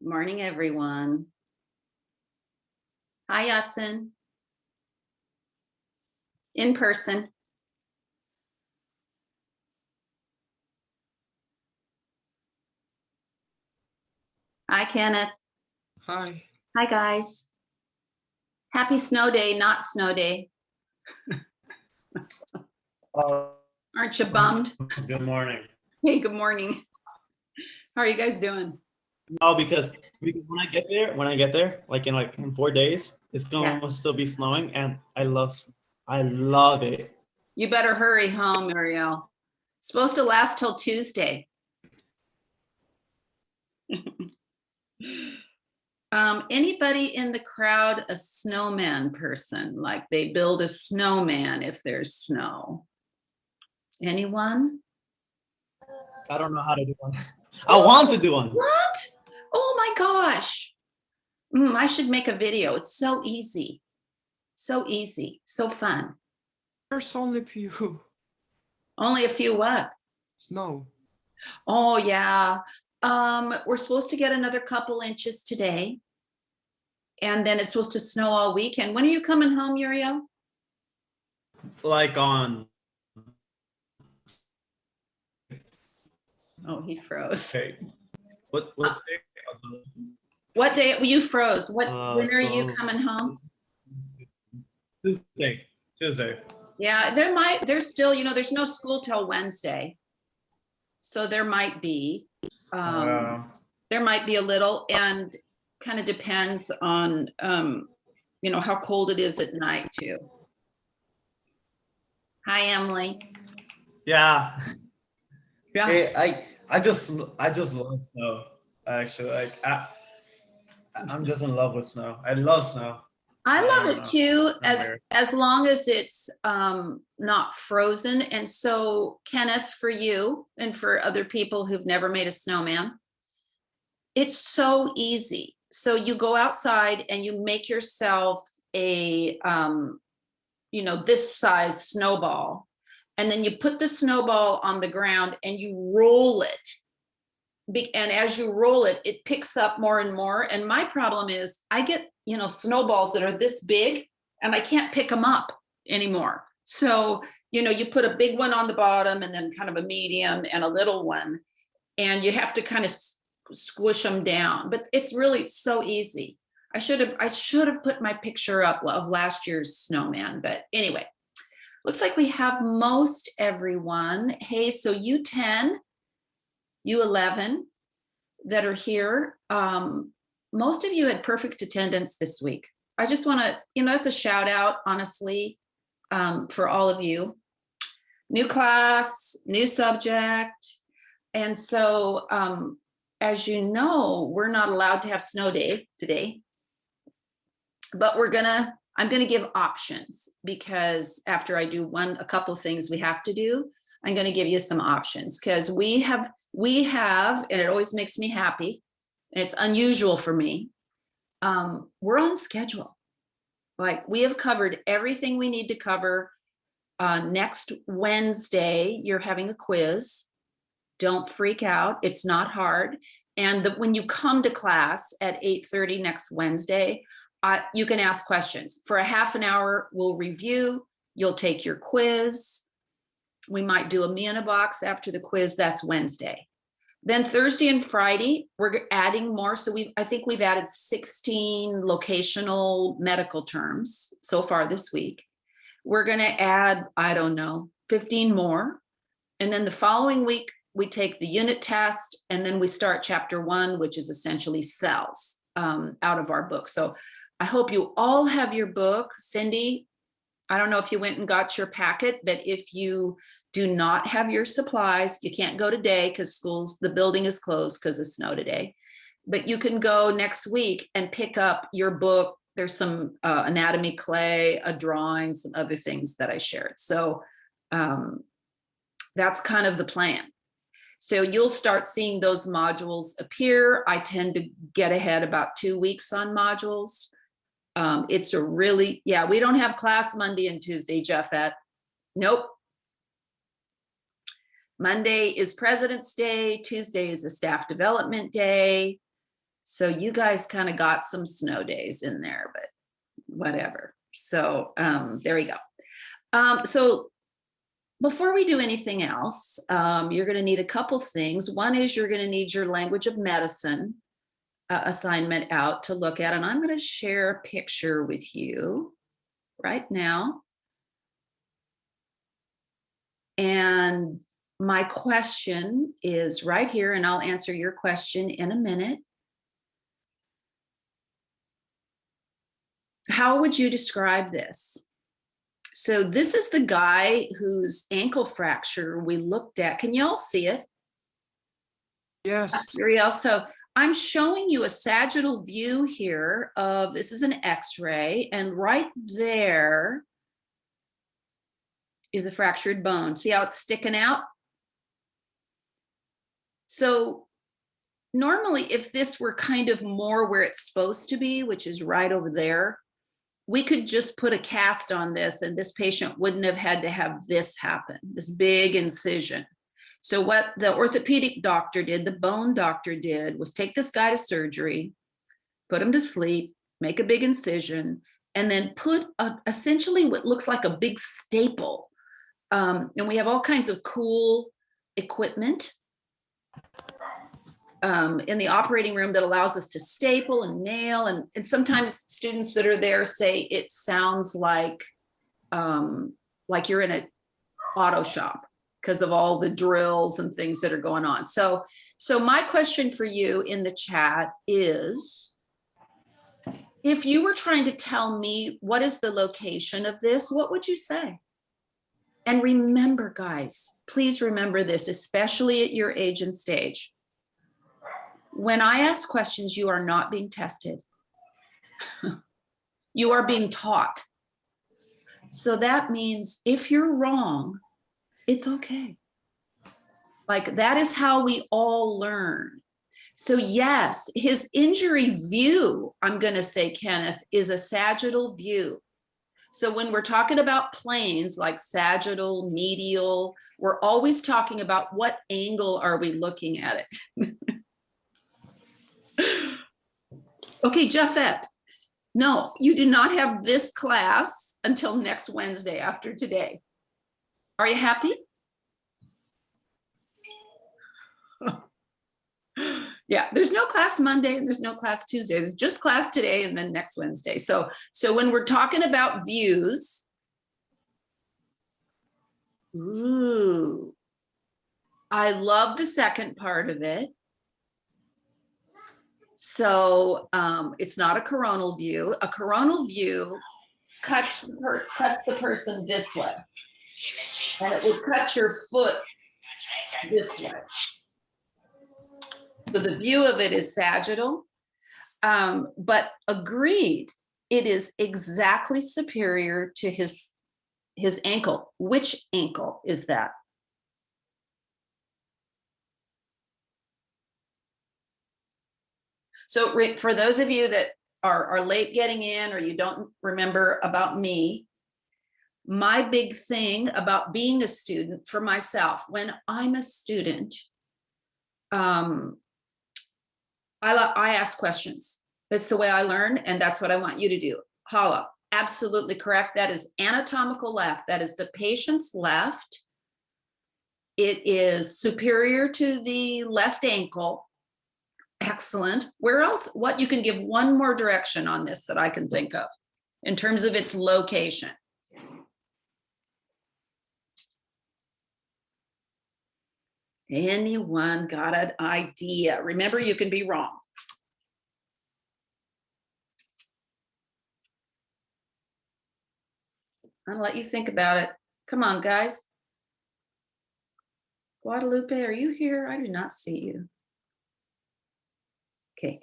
Morning, everyone. Hi, Yatsen. In person. Hi, Kenneth. Hi. Hi, guys. Happy snow day, not snow day. Aren't you bummed? Good morning. Hey, good morning. How are you guys doing? No, because when I get there, like in 4 days, it's gonna still be snowing, and I love it. You better hurry home, Muriel. It's supposed to last till Tuesday. Anybody in the crowd a snowman person? Like they build a snowman if there's snow. Anyone? I don't know how to do one. I want to do one. What? Oh my gosh. I should make a video. It's so easy. So easy. So fun. There's only a few. Only a few what? Snow. Oh yeah. We're supposed to get another couple inches today. And then it's supposed to snow all weekend. When are you coming home, Uriel? Like on. Oh, he froze. Okay. What What day? You froze. When are you 12. coming home? Tuesday. Yeah, there's still, there's no school till Wednesday. So there might be. There might be a little, and kind of depends on how cold it is at night too. Hi, Emily. Yeah. Yeah. Hey, I just love snow. Actually, like I'm just in love with snow. I love snow. I love it know. too, as long as it's not frozen. And so, Kenneth, for you and for other people who've never made a snowman, it's so easy. So you go outside and you make yourself a this size snowball, and then you put the snowball on the ground and you roll it. And as you roll it, it picks up more and more. And my problem is I get, snowballs that are this big and I can't pick them up anymore. So, you put a big one on the bottom and then kind of a medium and a little one, and you have to kind of squish them down. But it's really so easy. I should have put my picture up of last year's snowman. But anyway, looks like we have most everyone. Hey, so you 10, you 11 that are here. Most of you had perfect attendance this week. I just want to, that's a shout out, honestly, for all of you. New class, new subject. And so, as you know, we're not allowed to have snow day today, but I'm going to give options, because after I do a couple things we have to do, I'm going to give you some options, because we have, and it always makes me happy, and it's unusual for me. We're on schedule. Like, we have covered everything we need to cover. Next Wednesday, you're having a quiz. Don't freak out. It's not hard. And when you come to class at 8:30 next Wednesday, you can ask questions. For a half an hour, we'll review. You'll take your quiz. We might do a me in a box after the quiz. That's Wednesday. Then Thursday and Friday, we're adding more. So I think we've added 16 locational medical terms so far this week. We're going to add, 15 more. And then the following week, we take the unit test, and then we start chapter 1, which is essentially cells, out of our book. So I hope you all have your book. Cindy, I don't know if you went and got your packet, but if you do not have your supplies, you can't go today because the building is closed because of snow today. But you can go next week and pick up your book. There's some anatomy clay, a drawing, some other things that I shared. So that's kind of the plan. So you'll start seeing those modules appear. I tend to get ahead about 2 weeks on modules. It's we don't have class Monday and Tuesday, Jeffette. Nope. Monday is President's Day. Tuesday is a staff development day. So you guys kind of got some snow days in there, but whatever. So there you go. So before we do anything else, you're going to need a couple things. One is you're going to need your language of medicine assignment out to look at. And I'm going to share a picture with you right now. And my question is right here, and I'll answer your question in a minute. How would you describe this? So this is the guy whose ankle fracture we looked at. Can y'all see it? Yes. So I'm showing you a sagittal view here of, this is an X-ray, and right there is a fractured bone. See how it's sticking out? So normally if this were kind of more where it's supposed to be, which is right over there, we could just put a cast on this and this patient wouldn't have had to have this happen, this big incision. So what the orthopedic doctor did, the bone doctor did, was take this guy to surgery, put him to sleep, make a big incision, and then put essentially what looks like a big staple. And we have all kinds of cool equipment in the operating room that allows us to staple and nail. And sometimes students that are there say it sounds like you're in an auto shop because of all the drills and things that are going on. So my question for you in the chat is, if you were trying to tell me what is the location of this, what would you say? And remember, guys, please remember this, especially at your age and stage. When I ask questions, you are not being tested. You are being taught. So that means if you're wrong, it's okay. Like, that is how we all learn. So yes, his injury view, I'm going to say, Kenneth, is a sagittal view. So when we're talking about planes like sagittal, medial, we're always talking about what angle are we looking at it. Okay, Jeffette, no, you do not have this class until next Wednesday after today. Are you happy? Yeah, there's no class Monday and there's no class Tuesday. There's just class today and then next Wednesday. So when we're talking about views, ooh, I love the second part of it. So it's not a coronal view. A coronal view cuts the person this way. And it would cut your foot this way. So the view of it is sagittal, but agreed, it is exactly superior to his ankle. Which ankle is that? So for those of you that are late getting in or you don't remember about me, my big thing about being a student for myself, when I'm a student, I ask questions. That's the way I learn, and that's what I want you to do. Hala, absolutely correct. That is anatomical left. That is the patient's left. It is superior to the left ankle. Excellent. Where else? What, you can give one more direction on this that I can think of in terms of its location. Anyone got an idea? Remember, you can be wrong. I'm gonna let you think about it. Come on, guys. Guadalupe, are you here? I do not see you. Okay.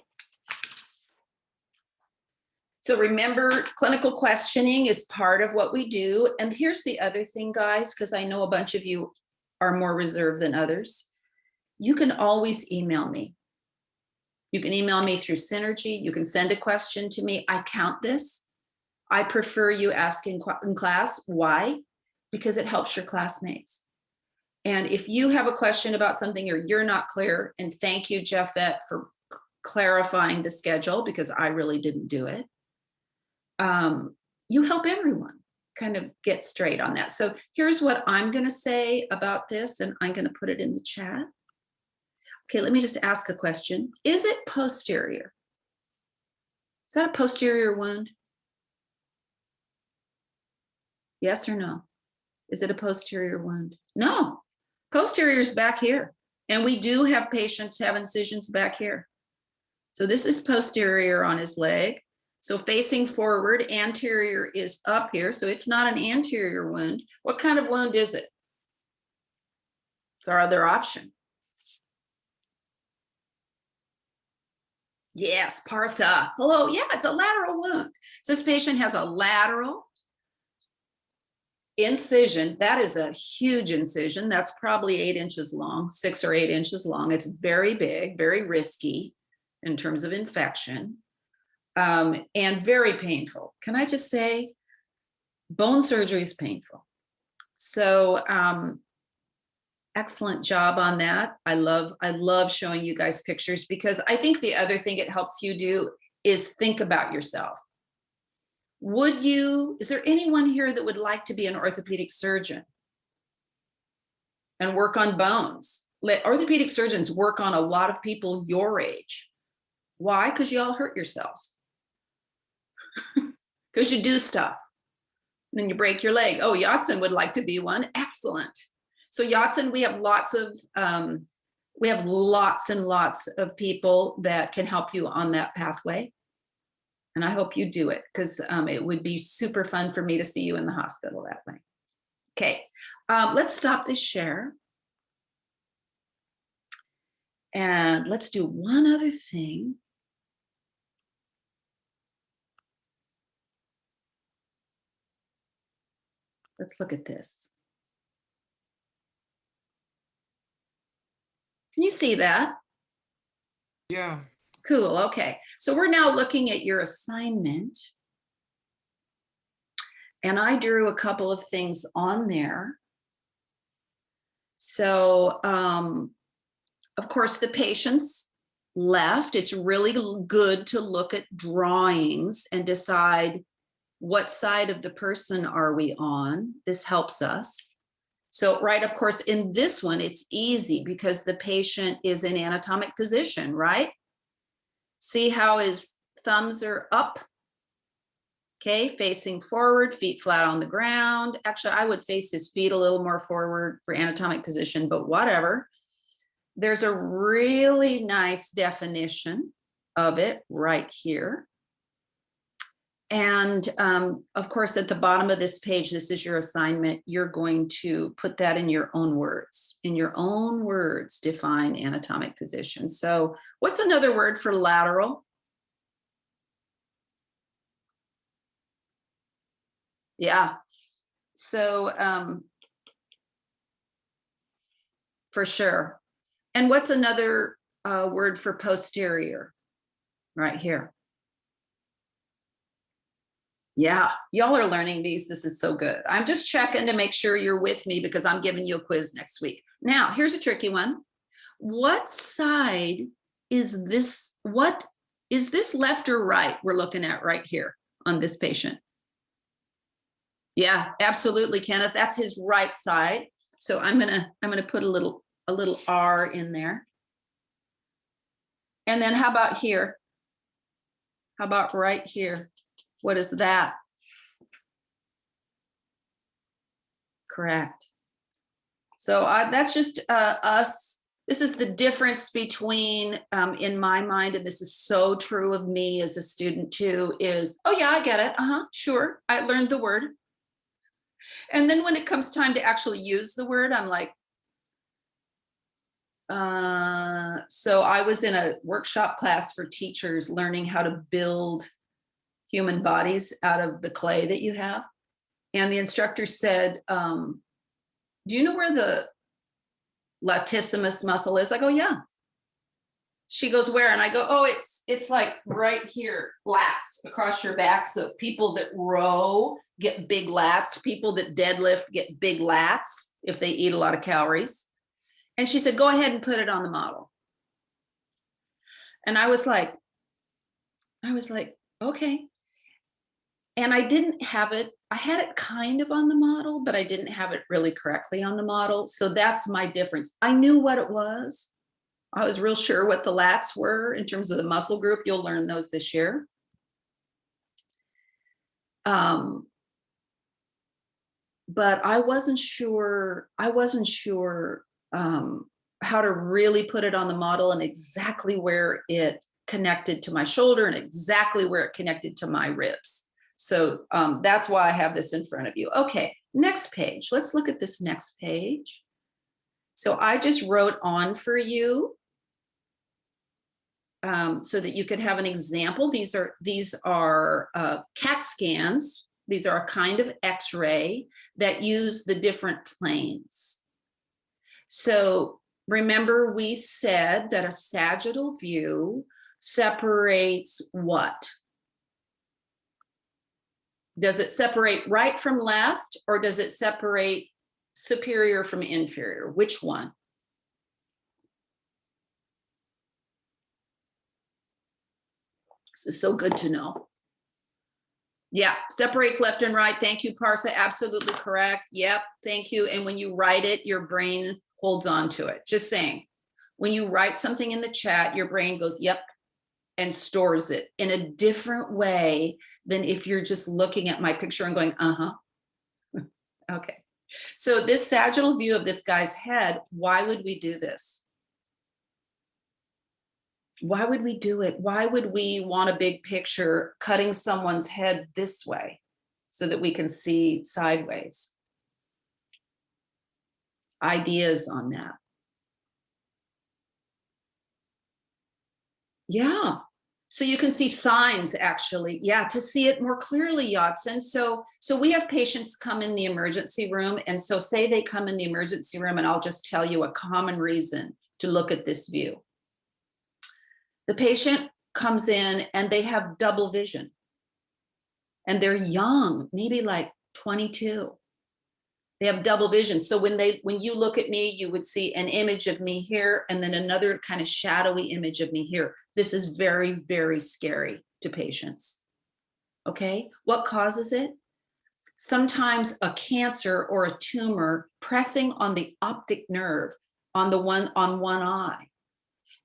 So remember, clinical questioning is part of what we do. And here's the other thing, guys, because I know a bunch of you are more reserved than others. You can always email me. You can email me through Synergy. You can send a question to me. I count this. I prefer you asking in class. Why? Because it helps your classmates. And if you have a question about something or you're not clear, and thank you, Jeffette, for clarifying the schedule because I really didn't do it. You help everyone kind of get straight on that. So here's what I'm going to say about this, and I'm going to put it in the chat. Okay, let me just ask a question. Is it posterior? Is that a posterior wound? Yes or no? Is it a posterior wound? No, posterior is back here. And we do have patients have incisions back here. So this is posterior on his leg. So facing forward, anterior is up here. So it's not an anterior wound. What kind of wound is it? It's our other option. Yes, Parsa. Hello, yeah, it's a lateral wound. So this patient has a lateral incision. That is a huge incision. That's probably 8 inches long, 6 or 8 inches long. It's very big, very risky in terms of infection, and very painful. Can I just say, bone surgery is painful. So excellent job on that. I love showing you guys pictures, because I think the other thing it helps you do is think about yourself. Is there anyone here that would like to be an orthopedic surgeon and work on bones? Orthopedic surgeons work on a lot of people your age. Why? Because you all hurt yourselves. Because you do stuff. And then you break your leg. Oh, Yatsen would like to be one. Excellent. So Yatsen, we have lots and lots of people that can help you on that pathway. And I hope you do it, because it would be super fun for me to see you in the hospital that way. Okay, let's stop this share. And let's do one other thing. Let's look at this. Can you see that? Yeah. Cool, okay. So we're now looking at your assignment. And I drew a couple of things on there. So, of course, the patients left. It's really good to look at drawings and decide what side of the person are we on. This helps us. So, right, of course, in this one, it's easy because the patient is in anatomic position, right? See how his thumbs are up? Okay, facing forward, feet flat on the ground. Actually, I would face his feet a little more forward for anatomic position, but whatever. There's a really nice definition of it right here. And of course, at the bottom of this page, this is your assignment. You're going to put that in your own words. In your own words, define anatomic position. So what's another word for lateral? Yeah. So for sure. And what's another word for posterior? Right here. Yeah, y'all are learning these. This is so good. I'm just checking to make sure you're with me because I'm giving you a quiz next week. Now, here's a tricky one. What side is this? What is this, left or right we're looking at right here on this patient? Yeah, absolutely, Kenneth. That's his right side. So I'm gonna put a little R in there. And then how about here? How about right here? What is that? Correct. So that's just us. This is the difference between, in my mind, and this is so true of me as a student too, is, oh yeah, I get it. Sure. I learned the word. And then when it comes time to actually use the word, I'm like, so I was in a workshop class for teachers learning how to build human bodies out of the clay that you have. And the instructor said, do you know where the latissimus muscle is? I go, yeah. She goes, where? And I go, oh, it's like right here, lats across your back. So people that row get big lats. People that deadlift get big lats if they eat a lot of calories. And she said, go ahead and put it on the model. And I was like, okay. And I didn't have it, I had it kind of on the model, but I didn't have it really correctly on the model. So that's my difference. I knew what it was. I was real sure what the lats were in terms of the muscle group. You'll learn those this year. But I wasn't sure how to really put it on the model and exactly where it connected to my shoulder and exactly where it connected to my ribs. So that's why I have this in front of you. Okay, next page. Let's look at this next page. So I just wrote on for you so that you could have an example. These are CAT scans. These are a kind of X-ray that use the different planes. So remember, we said that a sagittal view separates what? Does it separate right from left, or does it separate superior from inferior? Which one? This is so good to know. Yeah, separates left and right. Thank you, Parsa. Absolutely correct. Yep, thank you. And when you write it, your brain holds on to it. Just saying. When you write something in the chat, your brain goes, yep, and stores it in a different way than if you're just looking at my picture and going, uh-huh. Okay. So this sagittal view of this guy's head, why would we do this? Why would we do it? Why would we want a big picture cutting someone's head this way so that we can see sideways? Ideas on that? Yeah. So you can see signs actually, yeah, to see it more clearly, Yatsen. So we have patients come in the emergency room, and so say they come in the emergency room, and I'll just tell you a common reason to look at this view. The patient comes in and they have double vision, and they're young, maybe like 22. They have double vision. So when you look at me, you would see an image of me here and then another kind of shadowy image of me here. This is very, very scary to patients. Okay, what causes it? Sometimes a cancer or a tumor pressing on the optic nerve on one eye.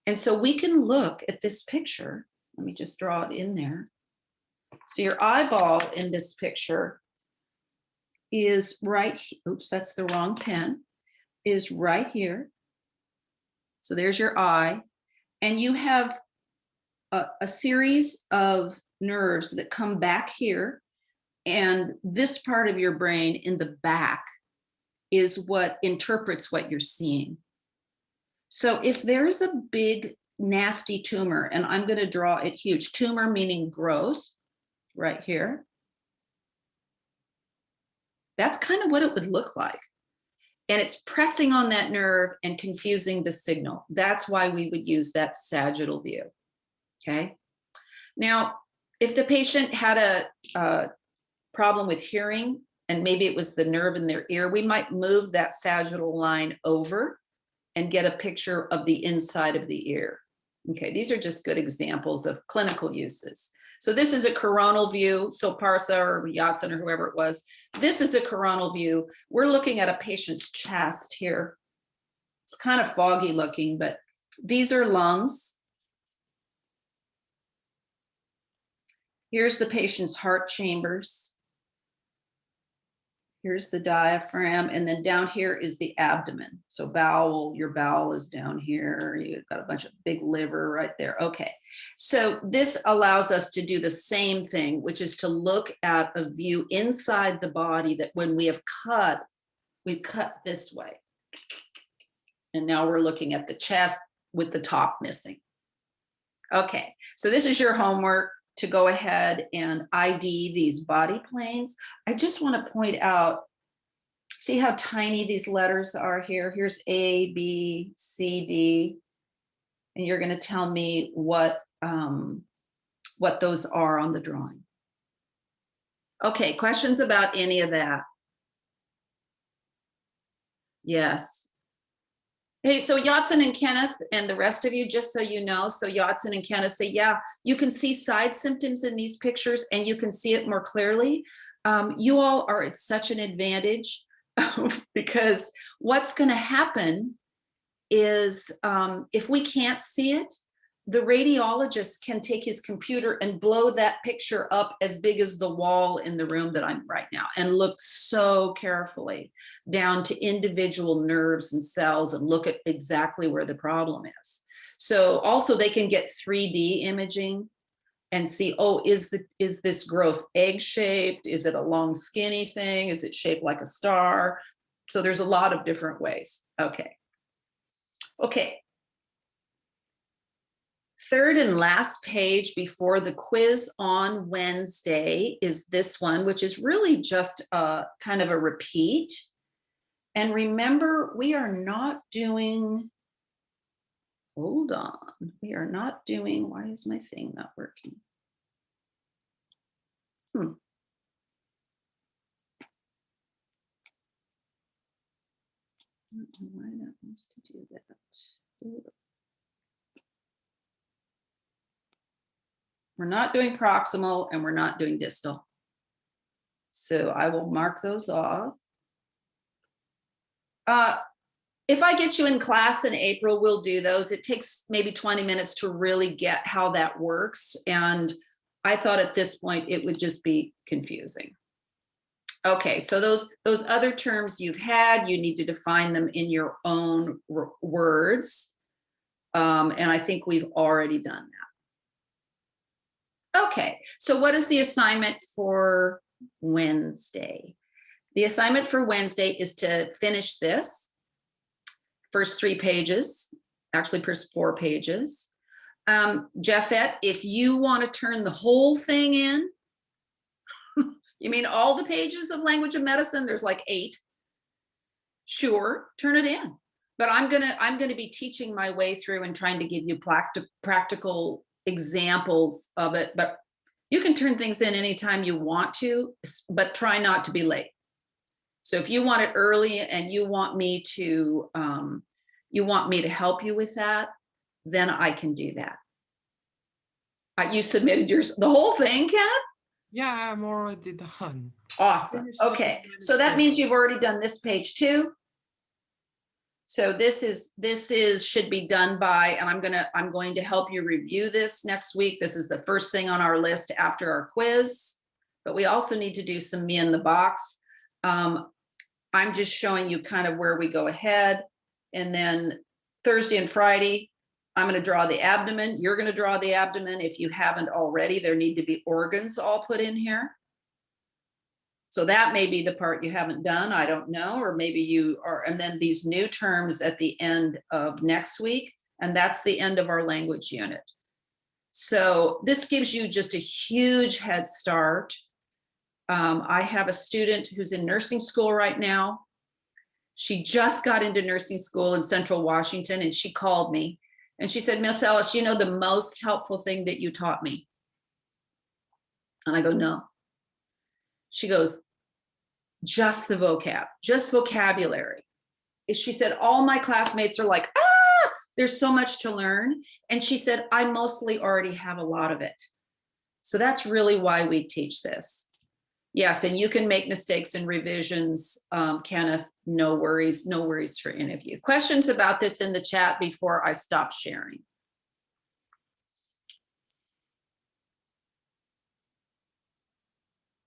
And so we can look at this picture. Let me just draw it in there. So your eyeball in this picture is right, oops, that's the wrong pen, is right here. So there's your eye. And you have a series of nerves that come back here. And this part of your brain in the back is what interprets what you're seeing. So if there's a big, nasty tumor, and I'm going to draw it huge, tumor meaning growth right here. That's kind of what it would look like. And it's pressing on that nerve and confusing the signal. That's why we would use that sagittal view. Okay. Now, if the patient had a problem with hearing, and maybe it was the nerve in their ear, we might move that sagittal line over and get a picture of the inside of the ear. Okay, these are just good examples of clinical uses. So this is a coronal view. So Parsa or Yatsen or whoever it was, this is a coronal view. We're looking at a patient's chest here. It's kind of foggy looking, but these are lungs. Here's the patient's heart chambers. Here's the diaphragm, and then down here is the abdomen. So bowel, your bowel is down here. You've got a bunch of big liver right there. Okay, so this allows us to do the same thing, which is to look at a view inside the body that when we have cut, we cut this way. And now we're looking at the chest with the top missing. Okay, so this is your homework to go ahead and ID these body planes. I just want to point out, see how tiny these letters are here? Here's A, B, C, D, and you're going to tell me what those are on the drawing. Okay, questions about any of that? Yes. Hey, so Yatsen and Kenneth and the rest of you, just so you know, so Yatsen and Kenneth say, yeah, you can see side symptoms in these pictures and you can see it more clearly. You all are at such an advantage because what's going to happen is if we can't see it, the radiologist can take his computer and blow that picture up as big as the wall in the room that I'm right now and look so carefully down to individual nerves and cells and look at exactly where the problem is. So also they can get 3D imaging and see, oh, is this growth egg-shaped? Is it a long skinny thing? Is it shaped like a star? So there's a lot of different ways. Okay. Okay. Third and last page before the quiz on Wednesday is this one, which is really just a kind of a repeat. And remember, we are not doing, hold on, we are not doing, why is my thing not working? I don't know why that wants to do that. We're not doing proximal and we're not doing distal. So I will mark those off. If I get you in class in April, we'll do those. It takes maybe 20 minutes to really get how that works. And I thought at this point it would just be confusing. Okay, so those other terms you've had, you need to define them in your own words. And I think we've already done that. Okay, so what is the assignment for Wednesday? The assignment for Wednesday is to finish this first 3 pages, actually first 4 pages. Jeffette, if you want to turn the whole thing in, you mean all the pages of Language of Medicine? There's like 8. Sure, turn it in. But I'm gonna be teaching my way through and trying to give you practical examples of it. But you can turn things in anytime you want to, but try not to be late. So if you want it early and you want me to help you with that, then I can do that. You submitted yours, the whole thing, Kenneth? Yeah, I'm already done. Awesome. Okay, so that means you've already done this page too. So this should be done by, and I'm going to help you review this next week. This is the first thing on our list after our quiz, but we also need to do some me in the box. I'm just showing you kind of where we go ahead. And then Thursday and Friday, I'm going to draw the abdomen. You're going to draw the abdomen. If you haven't already, there need to be organs all put in here. So that may be the part you haven't done. I don't know, or maybe you are. And then these new terms at the end of next week. And that's the end of our language unit. So this gives you just a huge head start. I have a student who's in nursing school right now. She just got into nursing school in Central Washington, and she called me and she said, Miss Ellis, you know the most helpful thing that you taught me? And I go, no. She goes, just the vocab, just vocabulary. She said, all my classmates are like, ah, there's so much to learn. And she said, I mostly already have a lot of it. So that's really why we teach this. Yes, and you can make mistakes in revisions, Kenneth, no worries for any of you. Questions about this in the chat before I stop sharing?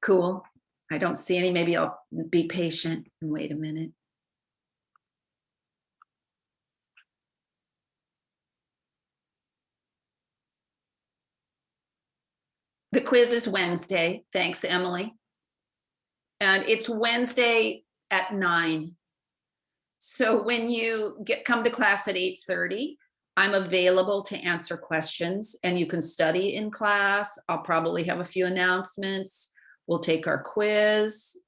Cool, I don't see any, maybe I'll be patient and wait a minute. The quiz is Wednesday, thanks, Emily. And it's Wednesday at 9. So when you come to class at 8:30, I'm available to answer questions and you can study in class. I'll probably have a few announcements. We'll take our quiz.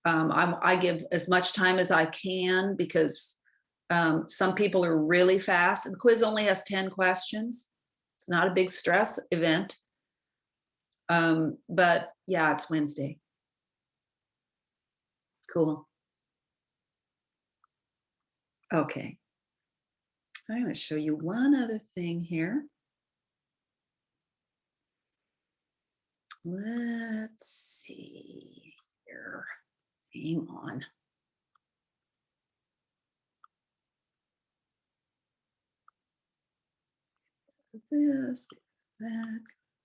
I give as much time as I can because some people are really fast. The quiz only has 10 questions. It's not a big stress event. But yeah, it's Wednesday. Cool. Okay. I'm going to show you one other thing here. Let's see here. Hang on. This, that,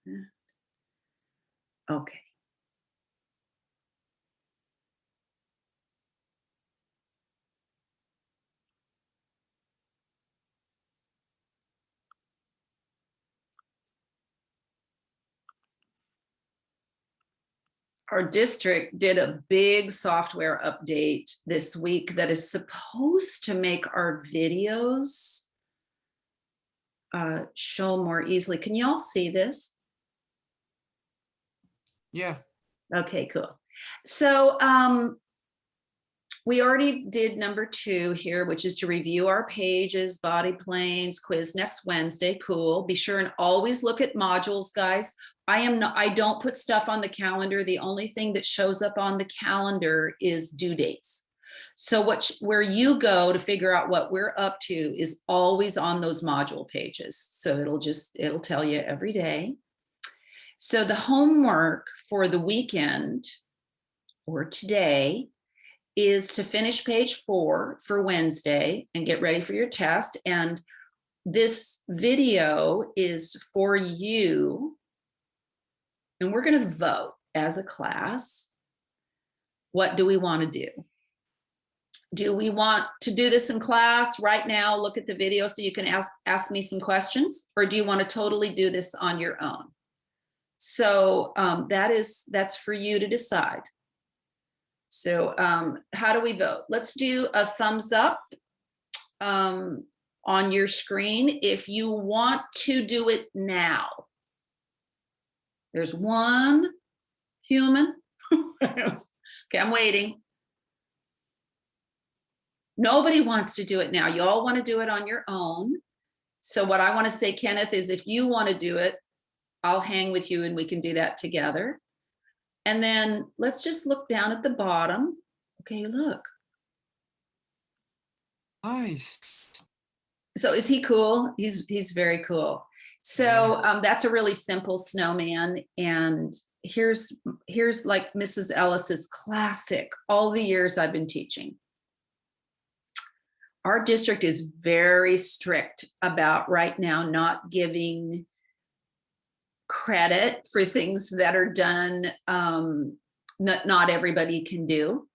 that. Okay. Our district did a big software update this week that is supposed to make our videos show more easily. Can you all see this? Yeah. Okay, cool. So we already did number 2 here, which is to review our pages, body planes, quiz next Wednesday. Cool. Be sure and always look at modules, guys. I don't put stuff on the calendar. The only thing that shows up on the calendar is due dates. So where you go to figure out what we're up to is always on those module pages. So it'll tell you every day. So the homework for the weekend or today is to finish page 4 for Wednesday and get ready for your test. And this video is for you. And we're going to vote as a class. What do we want to do? Do we want to do this in class right now? Look at the video so you can ask me some questions, or do you want to totally do this on your own? So that's for you to decide. So how do we vote? Let's do a thumbs up on your screen if you want to do it now. There's one human. Okay, I'm waiting. Nobody wants to do it now. You all want to do it on your own. So what I want to say, Kenneth, is if you want to do it, I'll hang with you and we can do that together. And then let's just look down at the bottom. Okay, look. Nice. So is he cool? He's very cool. So that's a really simple snowman. And here's like Mrs. Ellis's classic, all the years I've been teaching. Our district is very strict about right now not giving credit for things that are done not everybody can do.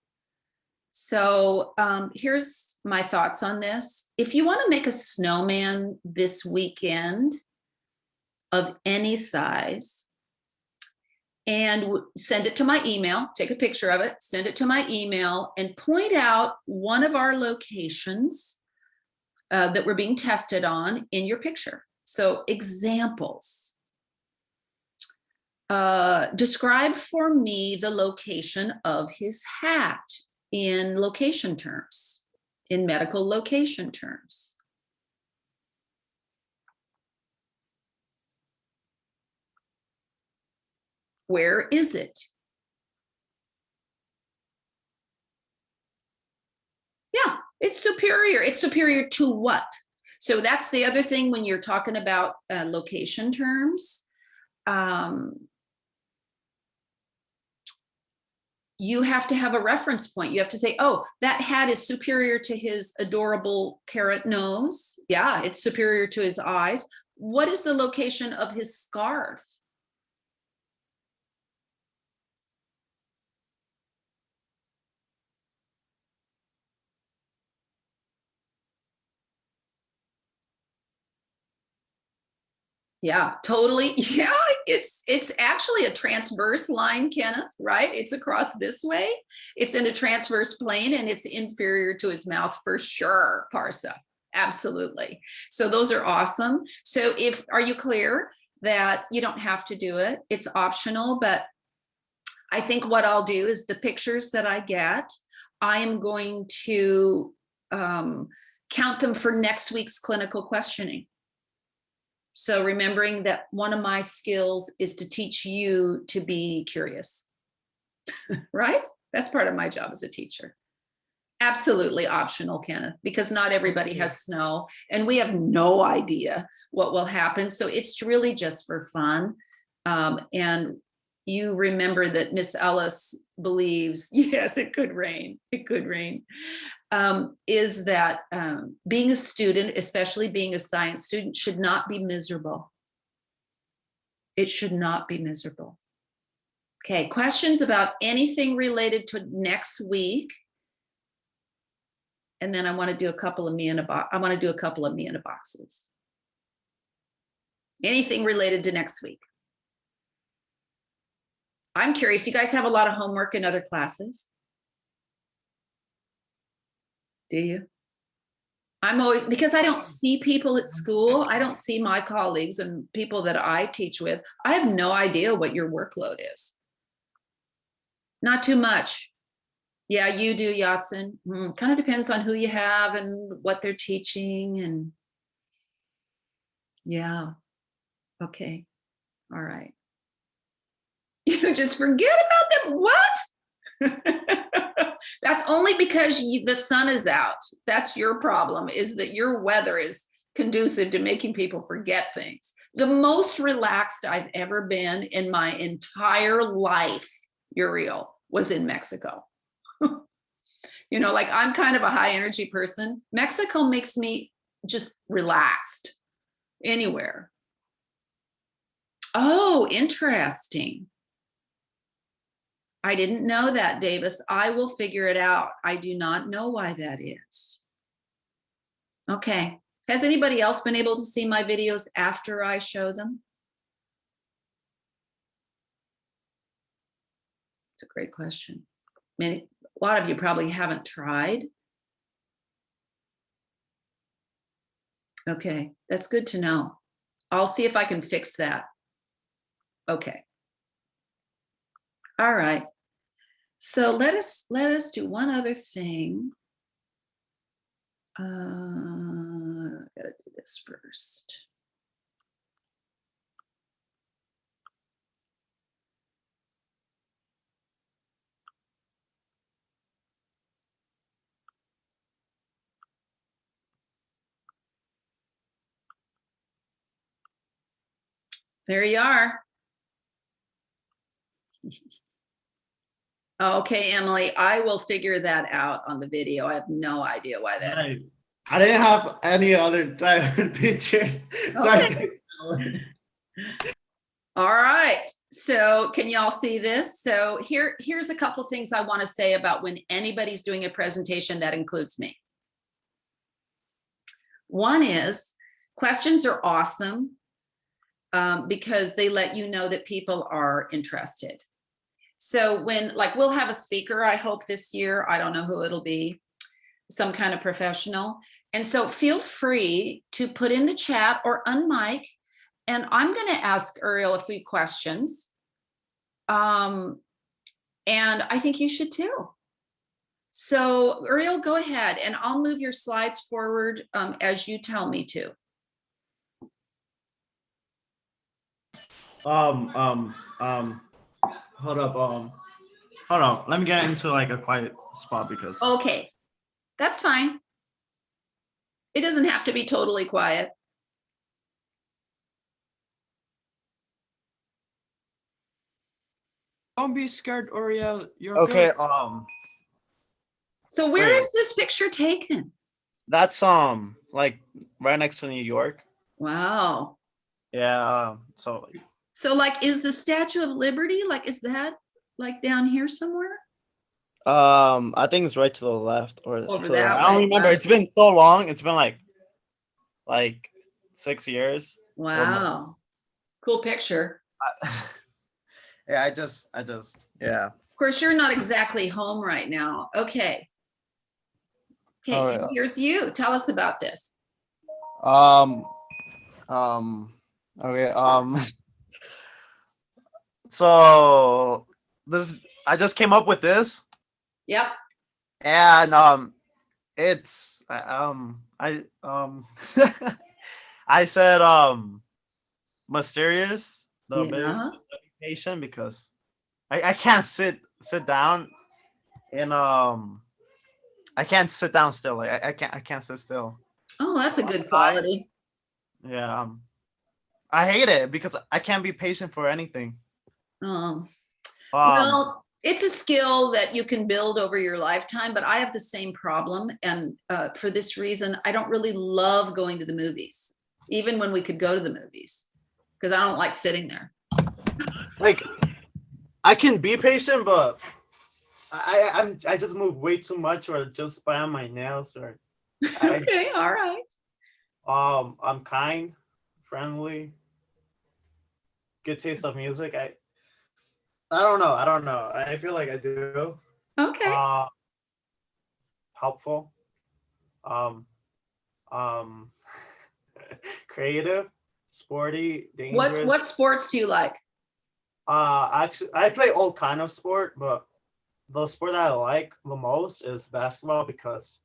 So here's my thoughts on this. If you want to make a snowman this weekend of any size and send it to my email, take a picture of it, send it to my email, and point out one of our locations that we're being tested on in your picture. So examples. Describe for me the location of his hat in location terms, in medical location terms. Where is it? Yeah, it's superior. It's superior to what? So that's the other thing when you're talking about location terms. You have to have a reference point. You have to say, oh, that hat is superior to his adorable carrot nose. Yeah, it's superior to his eyes. What is the location of his scarf? Yeah, totally. Yeah, it's actually a transverse line, Kenneth, right? It's across this way. It's in a transverse plane and it's inferior to his mouth for sure, Parsa. Absolutely. So those are awesome. So are you clear that you don't have to do it? It's optional, but I think what I'll do is the pictures that I get, I am going to count them for next week's clinical questioning. So remembering that one of my skills is to teach you to be curious, right? That's part of my job as a teacher. Absolutely optional, Kenneth, because not everybody has snow and we have no idea what will happen. So it's really just for fun. And you remember that Miss Ellis believes, yes, it could rain. It could rain. Is that being a student, especially being a science student, should not be miserable. It should not be miserable. Okay, questions about anything related to next week? And then I want to do a couple of me in a box. I want to do a couple of me in a boxes. Anything related to next week? I'm curious, you guys have a lot of homework in other classes? Do you? I'm always, because I don't see people at school, I don't see my colleagues and people that I teach with. I have no idea what your workload is. Not too much. Yeah, you do, Yatsen. Kind of depends on who you have and what they're teaching. And yeah, okay, all right. You just forget about them. What? That's only because the sun is out. That's your problem, is that your weather is conducive to making people forget things. The most relaxed I've ever been in my entire life, Uriel, was in Mexico. You know, like I'm kind of a high energy person. Mexico makes me just relaxed anywhere. Oh, interesting. I didn't know that, Davis. I will figure it out. I do not know why that is. Okay. Has anybody else been able to see my videos after I show them? It's a great question. A lot of you probably haven't tried. Okay, that's good to know. I'll see if I can fix that. Okay. All right. So let us do one other thing. I gotta do this first. There you are. Okay, Emily, I will figure that out on the video. I have no idea why that Nice. is. I didn't have any other type of pictures. So Okay. All right, so can y'all see this? So here's a couple things I want to say about when anybody's doing a presentation that includes me. One is questions are awesome because they let you know that people are interested. So when, like, we'll have a speaker, I hope this year, I don't know who it'll be, some kind of professional. And so feel free to put in the chat or unmic, and I'm going to ask Uriel a few questions. And I think you should too. So Uriel, go ahead, and I'll move your slides forward as you tell me to. Hold up. Hold on. Let me get into like a quiet spot because. Okay, that's fine. It doesn't have to be totally quiet. Don't be scared, Uriel. You're Okay. good. So where Wait. is this picture taken? That's like right next to New York. Wow. Yeah. So like, is the Statue of Liberty, like, is that like down here somewhere? I think it's right to the left or Over to the that right. I don't way, remember. huh? It's been so long. It's been like 6 years. Wow. Cool picture. Yeah, I just yeah. Of course, you're not exactly home right now. Okay. Okay, Oh, and yeah. here's you. Tell us about this. Okay. So I just came up with this, Yep. and it's I said mysterious the Yeah. meditation because I can't sit down in I can't sit down still. Like I can't sit still. Oh, that's a good quality. Yeah. I hate it because I can't be patient for anything. Oh, Um, well, it's a skill that you can build over your lifetime, but I have the same problem. And for this reason, I don't really love going to the movies, even when we could go to the movies, because I don't like sitting there. like I can be patient, but I just move way too much, or just bite on my nails, or Okay, all right. I'm kind, friendly, good taste of music. I don't know. I don't know. I feel like I do. Okay. Helpful. Um, um, creative, sporty, dangerous. What sports do you like? Actually, I play all kind of sport, but the sport that I like the most is basketball because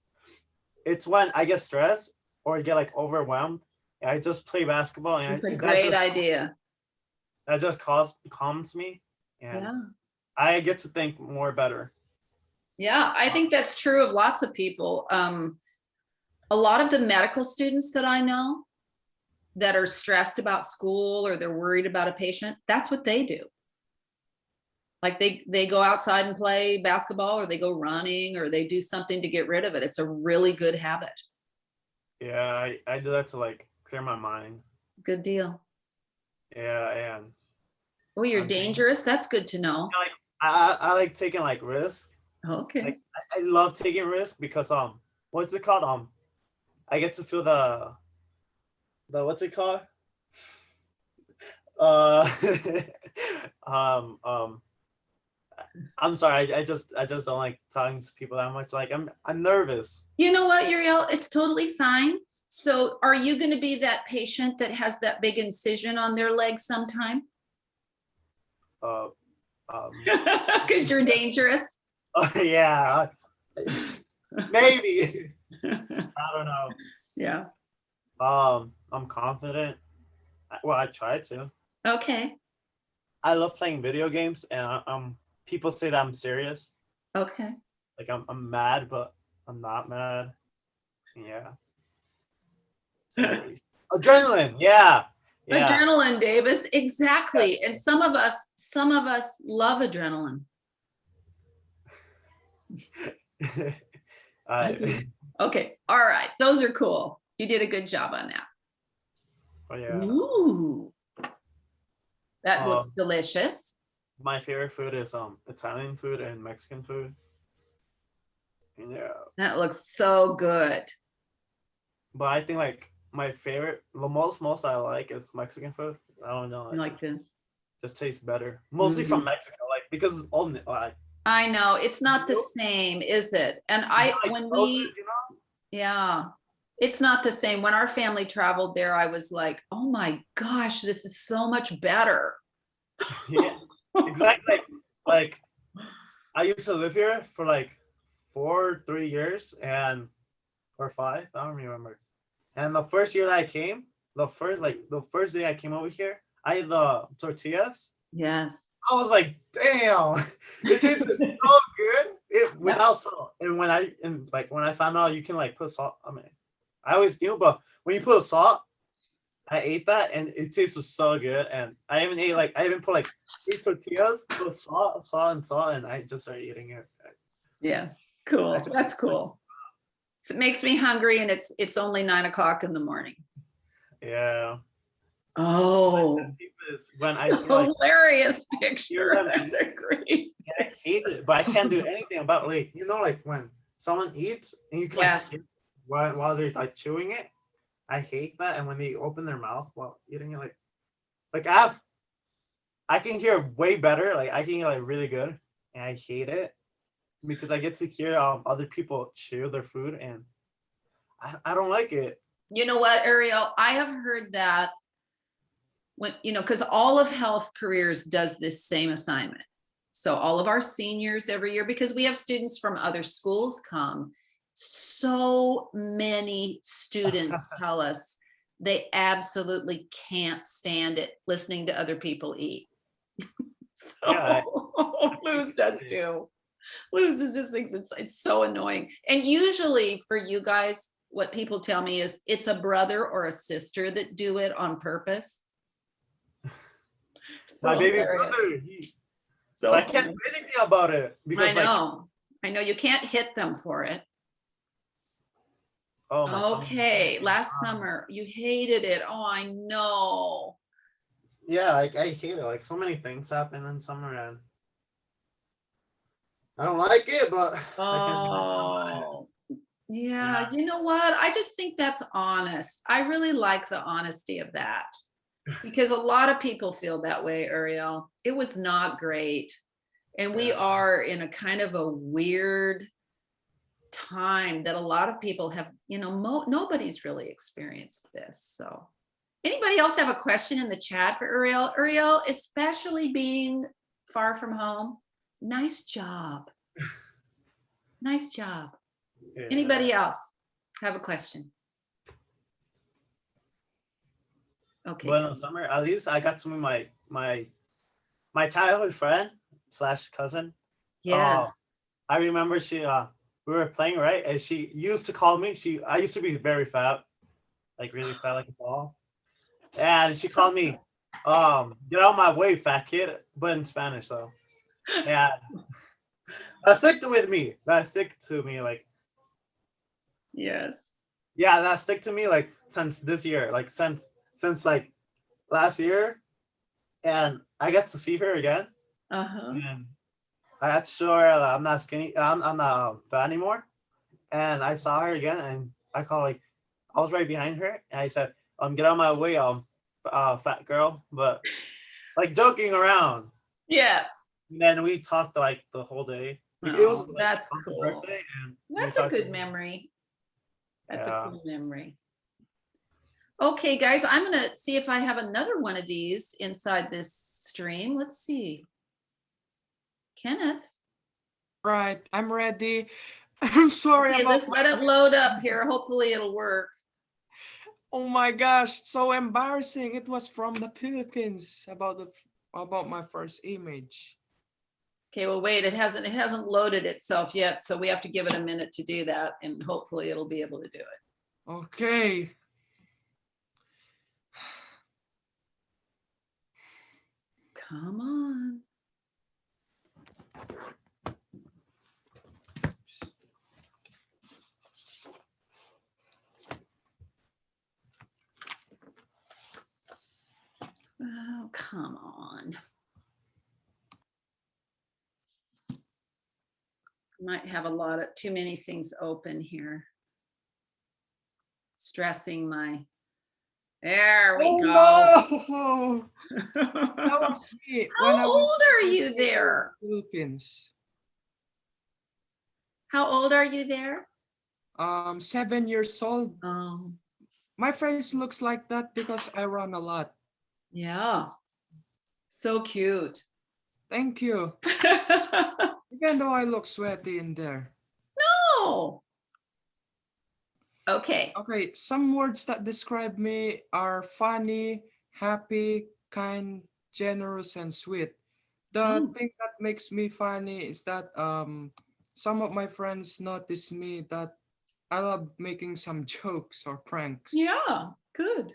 it's when I get stressed or get like overwhelmed. I just play basketball, and It's a great idea. That just calms me, and Yeah. I get to think more better. Yeah, I think that's true of lots of people. A lot of the medical students that I know that are stressed about school or they're worried about a patient, that's what they do. Like they go outside and play basketball, or they go running, or they do something to get rid of it. It's a really good habit. Yeah, I do that to like clear my mind. Good deal. Yeah, and Oh, you're I'm dangerous. That's good to know. I like taking like risks. Okay. Like I love taking risks because what's it called? I get to feel the what's it called? Uh I'm sorry, I just don't like talking to people that much. Like I'm nervous. You know what, Uriel? It's totally fine. So are you going to be that patient that has that big incision on their leg sometime? Uh Because you're dangerous. yeah. Maybe. I don't know. Yeah. I'm confident. Well, I try to. Okay. I love playing video games, and people say that I'm serious. Okay. Like I'm mad, but I'm not mad. Yeah. Adrenaline. Yeah. Yeah. Adrenaline, Davis. Exactly. And some of us love adrenaline. Okay. All right. Those are cool. You did a good job on that. Oh, yeah. Ooh. That looks delicious. My favorite food is Italian food and Mexican food. Yeah. That looks so good. But I think like my favorite, the most I like is Mexican food. I don't know. I like this. Just tastes better. Mostly from Mexico, like because it's all like. I know it's not the same, is it? And yeah, it's not the same. When our family traveled there, I was like, oh my gosh, this is so much better. Yeah, exactly. Like I used to live here for like 3 years or 5, I don't remember. And the first year that I came, the first day I came over here, I had the tortillas. Yes. I was like, damn, it tastes so good without salt. And when I found out you can like put salt, I mean, I always knew, but when you put salt, I ate that and it tasted so good. And I even put like 8 tortillas with salt, and I just started eating it. Yeah, cool. That's cool. So it makes me hungry, and it's only 9 o'clock in the morning. Yeah. Oh, When I feel like hilarious picture. That's a great. I hate it, but I can't do anything about it. Like like when someone eats and you can Yes. like, while they're like chewing it. I hate that. And when they open their mouth while eating it, like I can hear way better. Like I can hear like really good, and I hate it because I get to hear other people chew their food, and I don't like it. You know what, Ariel? I have heard that when, because all of health careers does this same assignment. So all of our seniors every year, because we have students from other schools come, so many students tell us they absolutely can't stand it listening to other people eat. So Yeah, Luz does too. Loses just thinks it's so annoying. And usually for you guys, what people tell me is it's a brother or a sister that do it on purpose. My So baby hilarious. brother, So but I can't funny. do anything about it I because like, know. I know you can't hit them for it. oh my son. Okay, last summer you hated it. Oh, I know. Yeah, like I hate it. Like so many things happen in summer and I don't like it, but I can't do anything about it. Oh, yeah. Yeah. You know what? I just think that's honest. I really like the honesty of that because a lot of people feel that way, Ariel. It was not great. And we Yeah. are in a kind of a weird time that a lot of people have, nobody's really experienced this. So, anybody else have a question in the chat for Uriel? Uriel, especially being far from home, nice job. Nice job. Yeah. Anybody else have a question? Okay. But in summer, at least I got to meet my childhood friend slash cousin. Yes. I remember we were playing, right? And she used to call me. I used to be very fat, like really fat like a ball. And she called me, get out of my way, fat kid, but in Spanish, so. Yeah. That stick with me. That stick to me, like, Yes. yeah, that stick to me like since this year, like since like last year. And I get to see her again. Uh-huh. And I had to show her that I'm not skinny, I'm not fat anymore. And I saw her again and I called like I was right behind her and I said, get out of my way, fat girl, but like joking around. Yes. And then we talked like the whole day. It was Oh, like that's on her cool. birthday, and That's a good memory. That's a Yeah. cool memory. Okay, guys, I'm gonna see if I have another one of these inside this stream. Let's see. Kenneth. Right, I'm ready. I'm sorry Okay, about let's let it load up here. Hopefully it'll work. Oh my gosh, so embarrassing. It was from the Philippines about my first image. Okay, well, wait, it hasn't loaded itself yet, so we have to give it a minute to do that, and hopefully it'll be able to do it. Okay. Come on. Oh, come on. Might have too many things open here. Stressing my, there we go. No! That was me. when I How was old are you in there? the Philippines. How old are you there? 7 years old. Oh, My face looks like that because I run a lot. yeah. So cute. Thank you. Even though I look sweaty in there. No. Okay. Okay, some words that describe me are funny, happy, kind, generous, and sweet. The thing that makes me funny is that some of my friends notice me that I love making some jokes or pranks. Yeah, good.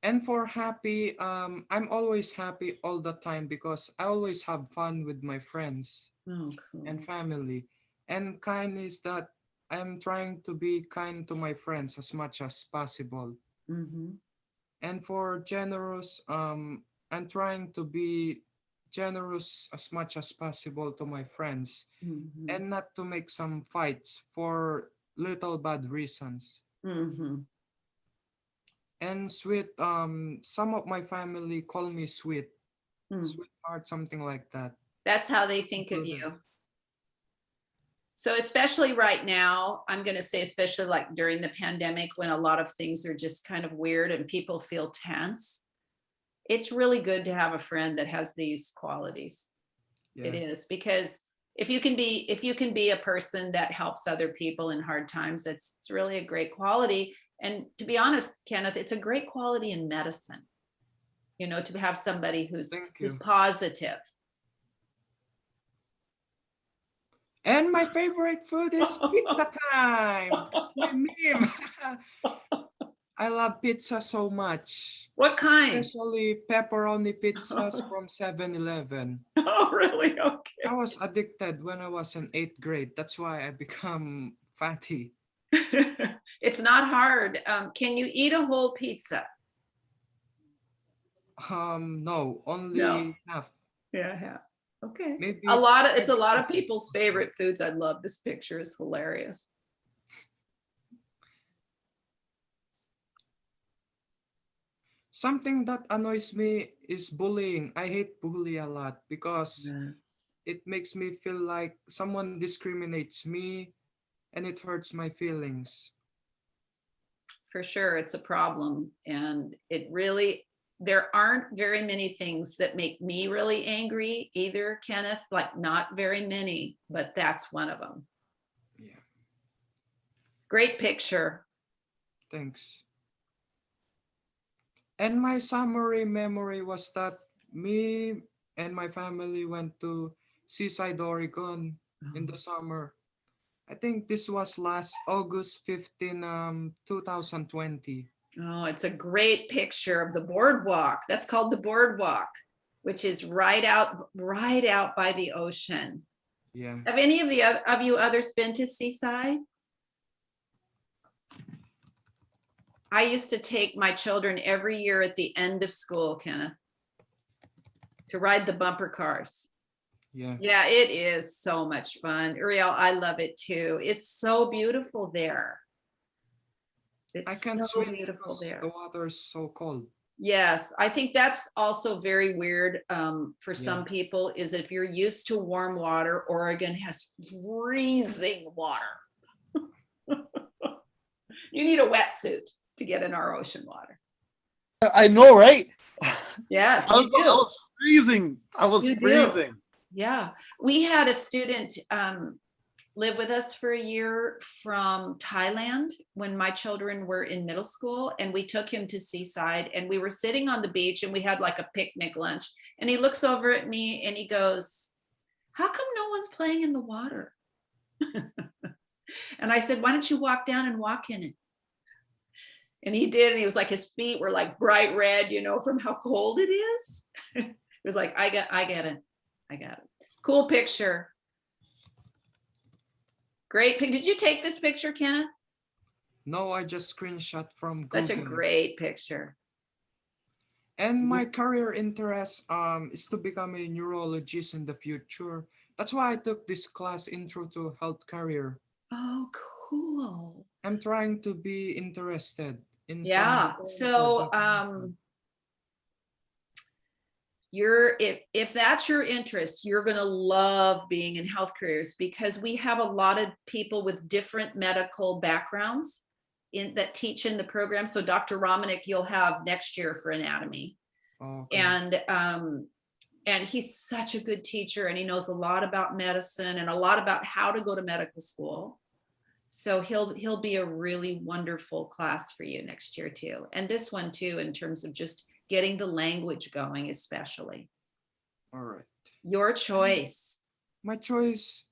And for happy, I'm always happy all the time because I always have fun with my friends Oh, cool. and family. And kind is that I'm trying to be kind to my friends as much as possible. Mm-hmm. And for generous, I'm trying to be generous as much as possible to my friends Mm-hmm. and not to make some fights for little bad reasons. Mm-hmm. And sweet, some of my family call me sweet, sweetheart, something like that. That's how they think of you. So especially right now, I'm going to say, especially like during the pandemic, when a lot of things are just kind of weird and people feel tense, it's really good to have a friend that has these qualities. Yeah. It is, because if you can be a person that helps other people in hard times, it's really a great quality. And to be honest, Kenneth, it's a great quality in medicine, to have somebody who's positive. And my favorite food is pizza time. That's my meme. I love pizza so much, What kind? especially pepperoni pizzas from 7-Eleven. Oh, really? Okay. I was addicted when I was in 8th grade. That's why I become fatty. It's not hard. Can you eat a whole pizza? No, No. only half. Yeah. Okay. Maybe It's a 20 lot of pieces. people's favorite foods. I love this picture. It's hilarious. Something that annoys me is bullying. I hate bully a lot because Yes. it makes me feel like someone discriminates me and it hurts my feelings. For sure, it's a problem. And there aren't very many things that make me really angry either, Kenneth, like not very many, but that's one of them. Yeah, Great picture. thanks. And my summary memory was that me and my family went to Seaside, Oregon in the summer. I think this was last August 15, 2020. Oh, it's a great picture of the boardwalk. That's called the boardwalk, which is right out by the ocean. Yeah. Have any of you others been to Seaside? I used to take my children every year at the end of school, Kenneth, to ride the bumper cars. Yeah. Yeah, it is so much fun. Uriel, I love it too. It's so beautiful there. I It's can't so swim beautiful because there. the water is so cold. Yes, I think that's also very weird for some Yeah. people, is if you're used to warm water, Oregon has freezing water. You need a wetsuit to get in our ocean water. I know, right? Yes, I you do. was freezing. I was You do. freezing. Yeah, we had a student live with us for a year from Thailand when my children were in middle school, and we took him to Seaside, and we were sitting on the beach and we had like a picnic lunch, and he looks over at me and he goes, "How come no one's playing in the water?" And I said, "Why don't you walk down and walk in it?" And he did, and he was like, his feet were like bright red, from how cold it is. He was like, I get it. Cool picture. Great. Did you take this picture, Kenneth? No, I just screenshot from Such a Google. great picture. And my career interest is to become a neurologist in the future. That's why I took this class, Intro to Health Career. Oh, cool. I'm trying to be interested in Yeah. some So if that's your interest, you're going to love being in health careers, because we have a lot of people with different medical backgrounds that teach in the program. So Dr. Romanek, you'll have next year for anatomy. Okay. And he's such a good teacher, and he knows a lot about medicine and a lot about how to go to medical school. So he'll be a really wonderful class for you next year too. And this one too, in terms of just getting the language going, especially. All right. Your choice. My choice,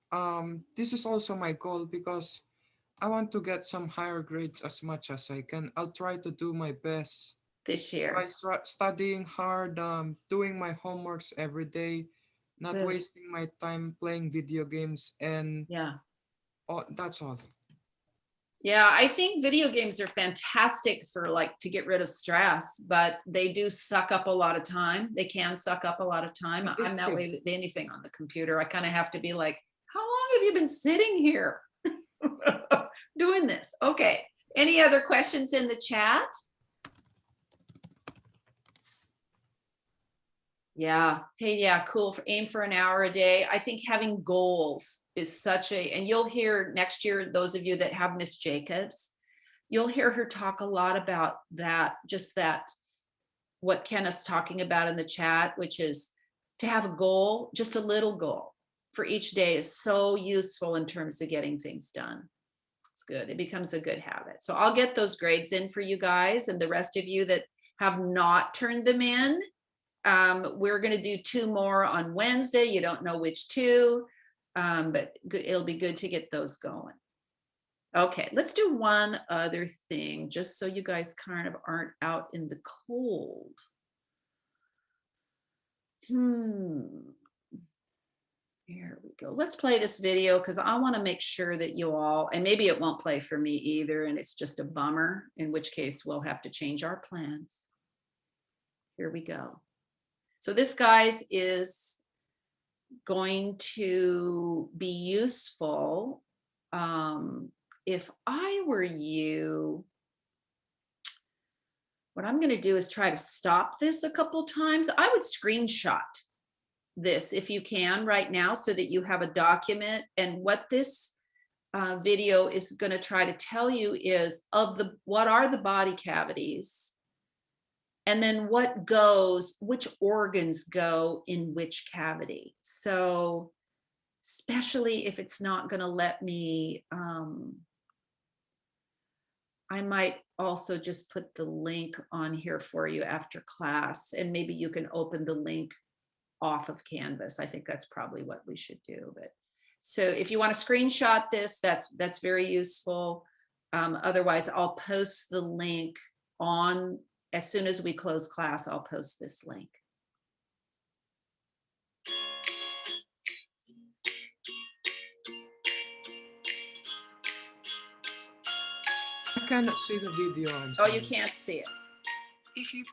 this is also my goal because I want to get some higher grades as much as I can. I'll try to do my best This year. by studying hard, doing my homeworks every day, not Good. wasting my time playing video games, and Yeah. that's all. Yeah, I think video games are fantastic for to get rid of stress, but they do suck up a lot of time. They can suck up a lot of time. I'm that way with anything on the computer. I kind of have to be like, how long have you been sitting here doing this? Okay. Any other questions in the chat? Yeah. Hey, yeah, cool. Aim for an hour a day. I think having goals is and you'll hear next year, those of you that have Miss Jacobs, you'll hear her talk a lot about that, what Kenneth's talking about in the chat, which is to have a goal, just a little goal for each day is so useful in terms of getting things done. It's good. It becomes a good habit. So I'll get those grades in for you guys, and the rest of you that have not turned them in. We're going to do 2 more on Wednesday. You don't know which 2. But it'll be good to get those going. Okay, let's do one other thing, just so you guys kind of aren't out in the cold. Here we go. Let's play this video because I want to make sure that you all, and maybe it won't play for me either, and it's just a bummer, in which case we'll have to change our plans. Here we go. So this, guys, is going to be useful. If I were you, what I'm going to do is try to stop this a couple times. I would screenshot this if you can right now so that you have a document. And what this video is going to try to tell you is what are the body cavities, and then which organs go in which cavity. So especially if it's not going to let me, I might also just put the link on here for you after class, and maybe you can open the link off of Canvas. I think that's probably what we should do. But so if you want to screenshot this, that's very useful. Otherwise, I'll post the link on, as soon as we close class, I'll post this link. I cannot see the video. I'm Oh, you sorry. can't see it. If you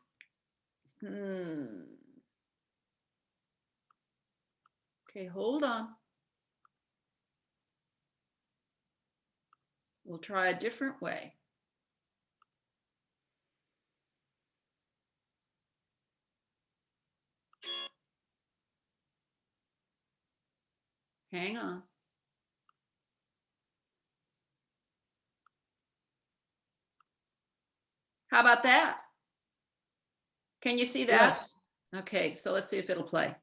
Okay, hold on. We'll try a different way. Hang on. How about that? Can you see that? Yes. Okay, so let's see if it'll play.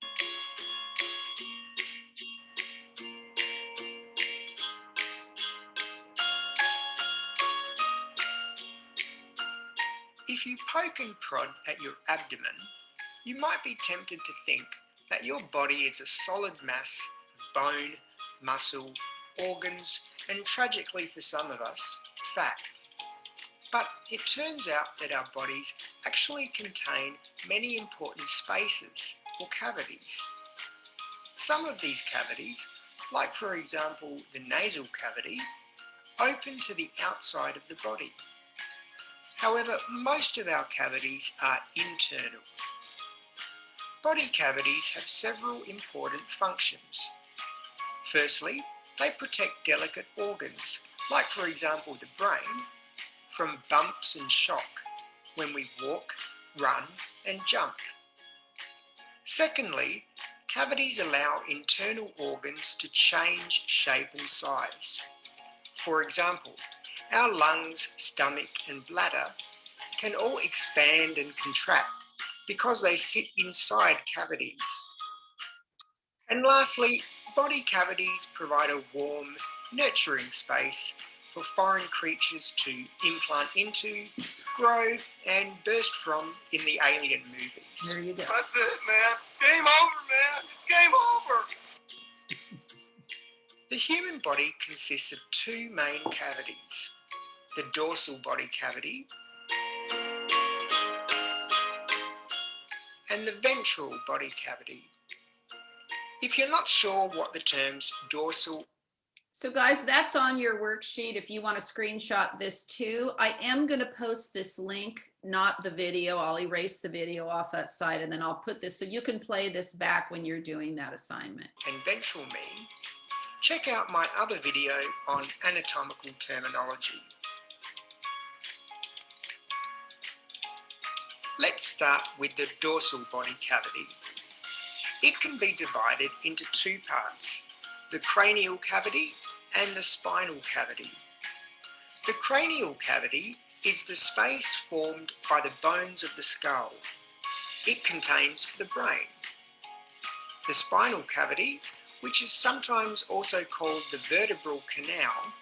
If you poke and prod at your abdomen, you might be tempted to think that your body is a solid mass of bone, muscle, organs, and tragically for some of us, fat. But it turns out that our bodies actually contain many important spaces or cavities. Some of these cavities, like for example the nasal cavity, open to the outside of the body. However, most of our cavities are internal. Body cavities have several important functions. Firstly, they protect delicate organs, like for example the brain, from bumps and shock when we walk, run, and jump. Secondly, cavities allow internal organs to change shape and size. For example, our lungs, stomach, and bladder can all expand and contract because they sit inside cavities. And lastly, body cavities provide a warm, nurturing space for foreign creatures to implant into, grow, and burst from in the Alien movies. There you go. That's it, man. Game over, man. Game over. The human body consists of two main cavities: the dorsal body cavity and the ventral body cavity. If you're not sure what the terms dorsal. So guys, that's on your worksheet if you want to screenshot this too. I am going to post this link, not the video. I'll erase the video off that side and then I'll put this so you can play this back when you're doing that assignment. And ventral mean, check out my other video on anatomical terminology. Let's start with the dorsal body cavity. It can be divided into two parts: the cranial cavity and the spinal cavity. The cranial cavity is the space formed by the bones of the skull. It contains the brain. The spinal cavity, which is sometimes also called the vertebral canal,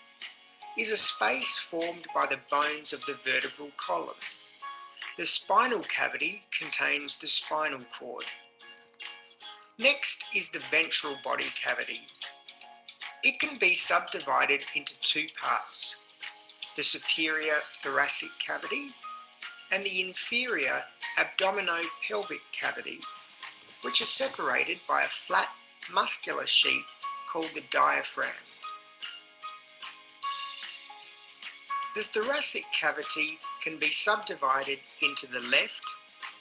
is a space formed by the bones of the vertebral column. The spinal cavity contains the spinal cord. Next is the ventral body cavity. It can be subdivided into two parts: the superior thoracic cavity and the inferior abdominopelvic cavity, which are separated by a flat muscular sheet called the diaphragm. The thoracic cavity can be subdivided into the left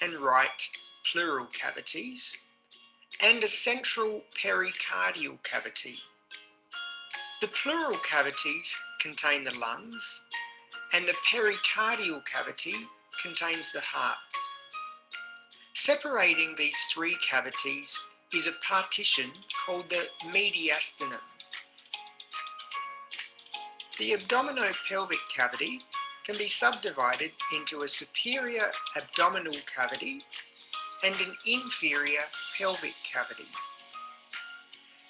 and right pleural cavities and a central pericardial cavity. The pleural cavities contain the lungs, and the pericardial cavity contains the heart. Separating these three cavities is a partition called the mediastinum. The abdominopelvic cavity can be subdivided into a superior abdominal cavity and an inferior pelvic cavity.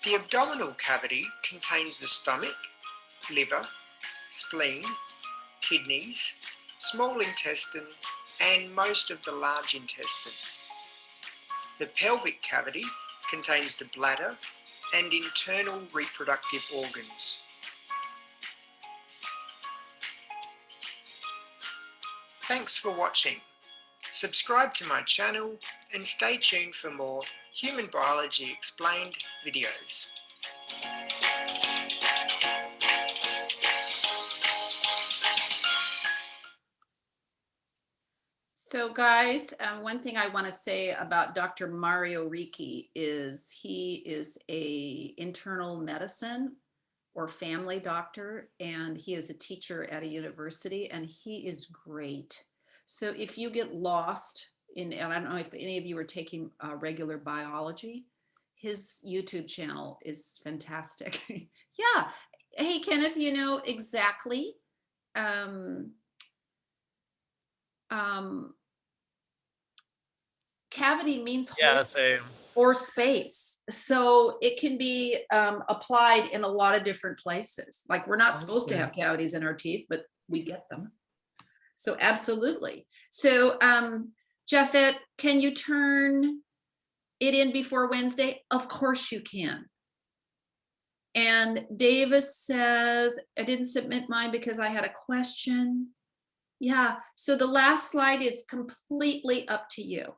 The abdominal cavity contains the stomach, liver, spleen, kidneys, small intestine, and most of the large intestine. The pelvic cavity contains the bladder and internal reproductive organs. Thanks for watching. Subscribe to my channel and stay tuned for more Human Biology Explained videos. So guys, one thing I want to say about Dr. Mario Ricci is he is a internal medicine or family doctor, and he is a teacher at a university, and he is great. So if you get lost in, and I don't know if any of you are taking regular biology, his YouTube channel is fantastic. Yeah. Hey, Kenneth, you know exactly. Cavity means hole same. or space. So it can be applied in a lot of different places. Like we're not supposed to have cavities in our teeth, but we get them. So absolutely. So Japheth, can you turn it in before Wednesday? Of course you can. And Davis says, I didn't submit mine because I had a question. Yeah, so the last slide is completely up to you.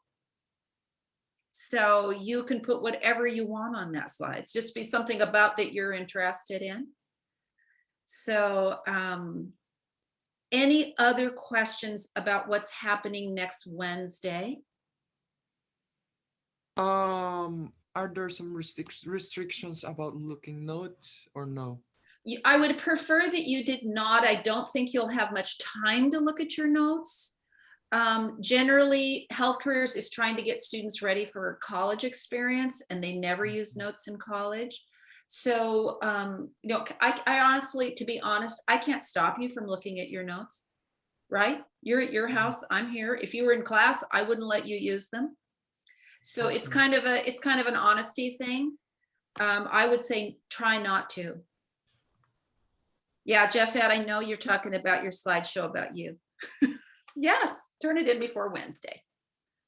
So you can put whatever you want on that slide. It's just be something about that you're interested in. So any other questions about what's happening next Wednesday? Are there some restrictions about looking notes or no? I would prefer that you did not. I don't think you'll have much time to look at your notes. Generally, Health Careers is trying to get students ready for college experience, and they never use notes in college. So, you know, I honestly, to be honest, I can't stop you from looking at your notes, right? You're at your house, I'm here. If you were in class, I wouldn't let you use them. So it's kind of an honesty thing. I would say try not to. Yeah, Japheth, I know you're talking about your slideshow about you. Yes, turn it in before Wednesday.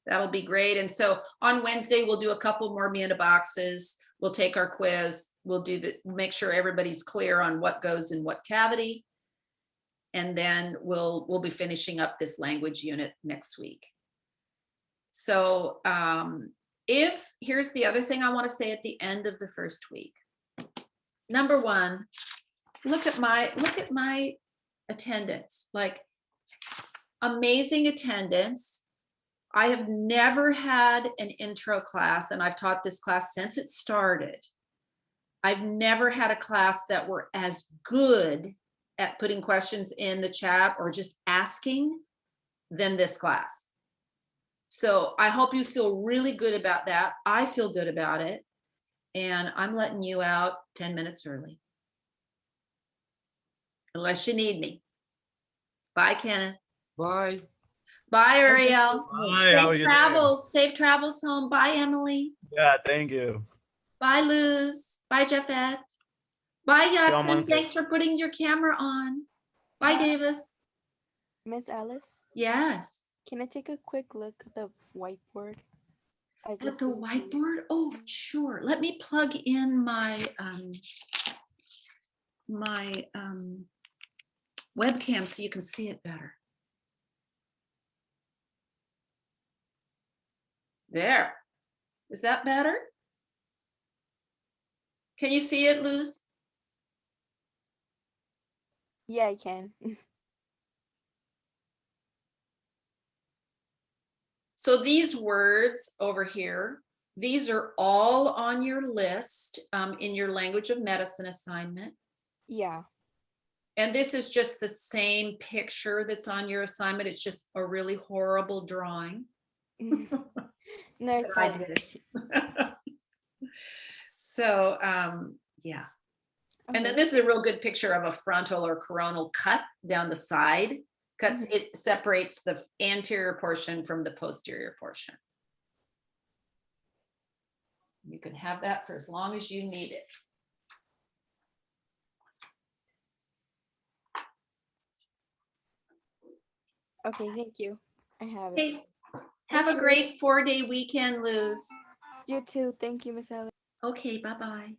That'll be great. And so on Wednesday, we'll do a couple more Manda boxes. We'll take our quiz. We'll make sure everybody's clear on what goes in what cavity. And then we'll be finishing up this language unit next week. So here's the other thing I want to say at the end of the first week. Number one, look at my attendance, like amazing attendance. I have never had an intro class, and I've taught this class since it started. I've never had a class that were as good at putting questions in the chat or just asking than this class. So I hope you feel really good about that. I feel good about it. And I'm letting you out 10 minutes early. Unless you need me. Bye, Kenneth. Bye. Bye, Ariel. Bye, how are you doing? Safe travels home. Bye, Emily. Yeah, thank you. Bye, Luz. Bye, Japheth. Bye, you on Yatsen. Wednesday. Thanks for putting your camera on. Bye, Davis. Miss Alice, Yes. can I take a quick look at the whiteboard? I At just the need to- whiteboard? Oh, sure. Let me plug in my my webcam so you can see it better. There. Is that better? Can you see it, Luz? Yeah, I can. So these words over here, these are all on your list in your language of medicine assignment. Yeah. And this is just the same picture that's on your assignment. It's just a really horrible drawing. No, it's I all did. good. So, yeah. And then Okay. this is a real good picture of a frontal or coronal cut down the side. Cuts, it separates the anterior portion from the posterior portion. You can have that for as long as you need it. Okay, thank you. I have it. Hey, have Thank a you. great 4-day weekend, Luz. You too. Thank you, Miss Alice. Okay, bye-bye.